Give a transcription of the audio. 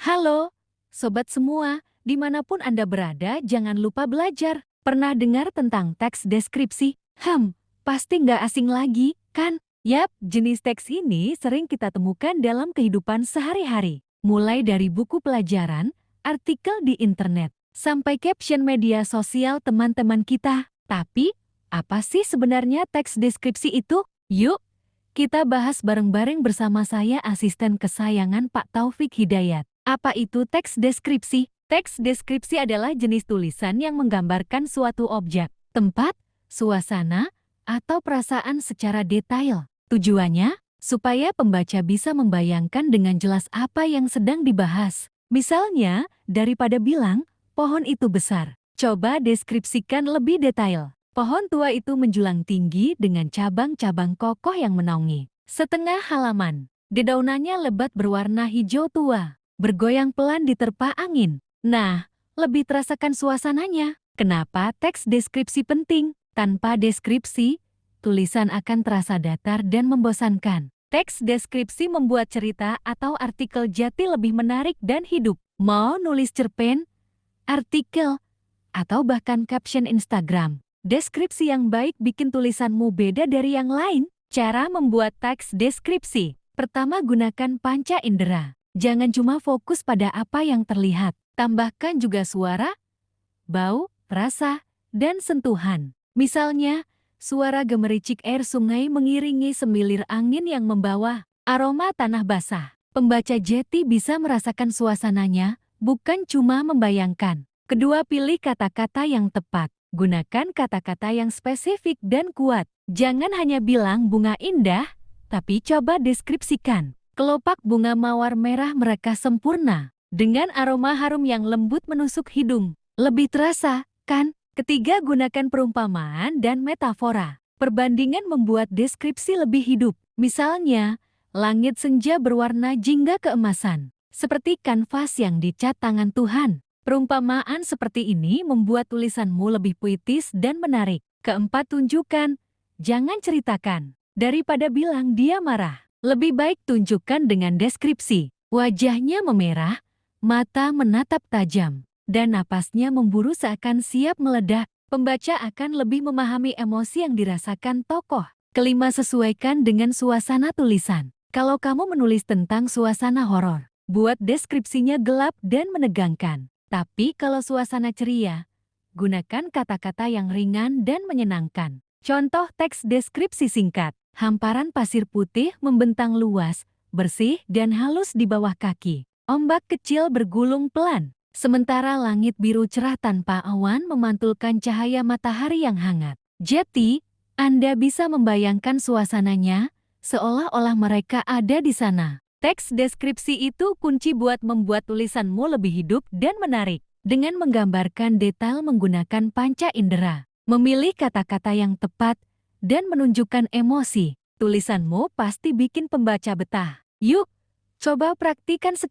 Halo, sobat semua, dimanapun Anda berada, jangan lupa belajar. Pernah dengar tentang teks deskripsi? Pasti nggak asing lagi, kan? Yap, jenis teks ini sering kita temukan dalam kehidupan sehari-hari. Mulai dari buku pelajaran, artikel di internet, sampai caption media sosial teman-teman kita. Tapi, apa sih sebenarnya teks deskripsi itu? Yuk, kita bahas bareng-bareng bersama saya asisten kesayangan Pak Taufik Hidayat. Apa itu teks deskripsi? Teks deskripsi adalah jenis tulisan yang menggambarkan suatu objek, tempat, suasana, atau perasaan secara detail. Tujuannya, supaya pembaca bisa membayangkan dengan jelas apa yang sedang dibahas. Misalnya, daripada bilang, pohon itu besar, coba deskripsikan lebih detail. Pohon tua itu menjulang tinggi dengan cabang-cabang kokoh yang menaungi setengah halaman. Dedaunannya lebat berwarna hijau tua, bergoyang pelan diterpa angin. Nah, lebih terasakan suasananya. Kenapa teks deskripsi penting? Tanpa deskripsi, tulisan akan terasa datar dan membosankan. Teks deskripsi membuat cerita atau artikel jadi lebih menarik dan hidup. Mau nulis cerpen, artikel, atau bahkan caption Instagram, deskripsi yang baik bikin tulisanmu beda dari yang lain. Cara membuat teks deskripsi. Pertama, gunakan panca indera. Jangan cuma fokus pada apa yang terlihat. Tambahkan juga suara, bau, rasa, dan sentuhan. Misalnya, suara gemericik air sungai mengiringi semilir angin yang membawa aroma tanah basah. Pembaca jeti bisa merasakan suasananya, bukan cuma membayangkan. Kedua, pilih kata-kata yang tepat. Gunakan kata-kata yang spesifik dan kuat. Jangan hanya bilang bunga indah, tapi coba deskripsikan. Kelopak bunga mawar merah mereka sempurna, dengan aroma harum yang lembut menusuk hidung. Lebih terasa, kan? Ketiga, gunakan perumpamaan dan metafora. Perbandingan membuat deskripsi lebih hidup. Misalnya, langit senja berwarna jingga keemasan, seperti kanvas yang dicat tangan Tuhan. Perumpamaan seperti ini membuat tulisanmu lebih puitis dan menarik. Keempat, tunjukkan, jangan ceritakan. Daripada bilang dia marah, lebih baik tunjukkan dengan deskripsi. Wajahnya memerah, mata menatap tajam, dan napasnya memburu seakan siap meledak. Pembaca akan lebih memahami emosi yang dirasakan tokoh. Kelima, sesuaikan dengan suasana tulisan. Kalau kamu menulis tentang suasana horor, buat deskripsinya gelap dan menegangkan. Tapi kalau suasana ceria, gunakan kata-kata yang ringan dan menyenangkan. Contoh teks deskripsi singkat. Hamparan pasir putih membentang luas, bersih dan halus di bawah kaki. Ombak kecil bergulung pelan, sementara langit biru cerah tanpa awan memantulkan cahaya matahari yang hangat. Jadi, Anda bisa membayangkan suasananya, seolah-olah mereka ada di sana. Teks deskripsi itu kunci buat membuat tulisanmu lebih hidup dan menarik. Dengan menggambarkan detail menggunakan panca indera, memilih kata-kata yang tepat, dan menunjukkan emosi, tulisanmu pasti bikin pembaca betah. Yuk, coba praktikan sekarang.